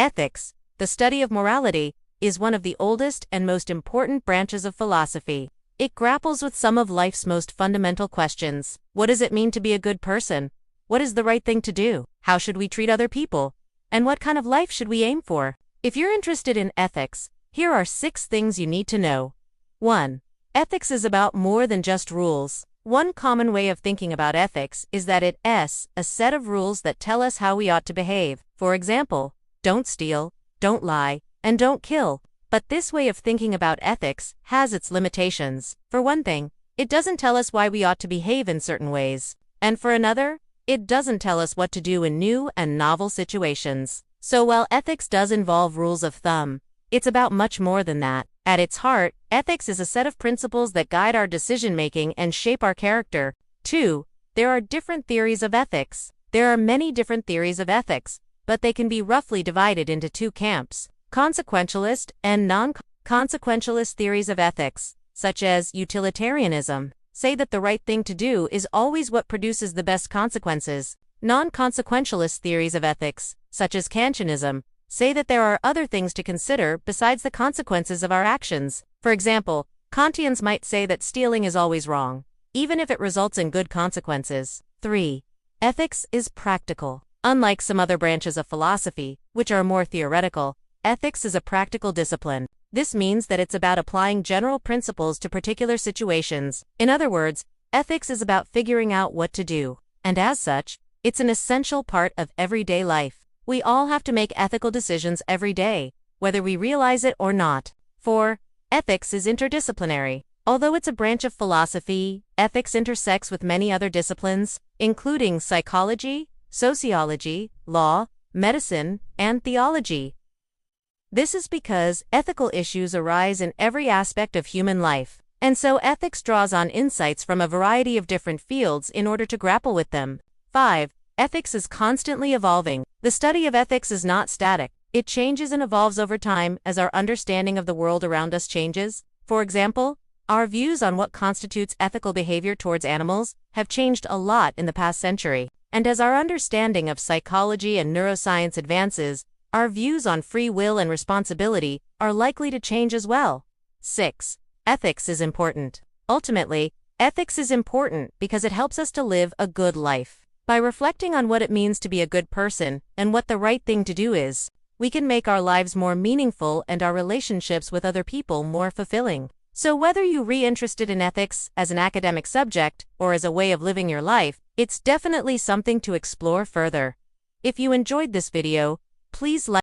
Ethics, the study of morality, is one of the oldest and most important branches of philosophy. It grapples with some of life's most fundamental questions. What does it mean to be a good person? What is the right thing to do? How should we treat other people? And what kind of life should we aim for? If you're interested in ethics, here are 6 things you need to know. 1. Ethics is about more than just rules. One common way of thinking about ethics is that it's a set of rules that tell us how we ought to behave. For example, don't steal, don't lie, and don't kill. But this way of thinking about ethics has its limitations. For one thing, it doesn't tell us why we ought to behave in certain ways. And for another, it doesn't tell us what to do in new and novel situations. So while ethics does involve rules of thumb, it's about much more than that. At its heart, ethics is a set of principles that guide our decision-making and shape our character. 2. There are different theories of ethics. There are many different theories of ethics, but they can be roughly divided into 2 camps: consequentialist and non-consequentialist theories of ethics, such as utilitarianism, say that the right thing to do is always what produces the best consequences. Non-consequentialist theories of ethics, such as Kantianism, say that there are other things to consider besides the consequences of our actions. For example, Kantians might say that stealing is always wrong, even if it results in good consequences. 3. Ethics is practical. Unlike some other branches of philosophy, which are more theoretical, ethics is a practical discipline. This means that it's about applying general principles to particular situations. In other words, ethics is about figuring out what to do. And as such, it's an essential part of everyday life. We all have to make ethical decisions every day, whether we realize it or not. 4. Ethics is interdisciplinary. Although it's a branch of philosophy, ethics intersects with many other disciplines, including psychology, sociology, law, medicine, and theology. This is because ethical issues arise in every aspect of human life, and so ethics draws on insights from a variety of different fields in order to grapple with them. 5. Ethics is constantly evolving. The study of ethics is not static. It changes and evolves over time as our understanding of the world around us changes. For example, our views on what constitutes ethical behavior towards animals have changed a lot in the past century. And as our understanding of psychology and neuroscience advances, our views on free will and responsibility are likely to change as well. 6. Ethics is important. Ultimately, ethics is important because it helps us to live a good life. By reflecting on what it means to be a good person and what the right thing to do is, we can make our lives more meaningful and our relationships with other people more fulfilling. So whether you're interested in ethics as an academic subject or as a way of living your life, it's definitely something to explore further. If you enjoyed this video, please like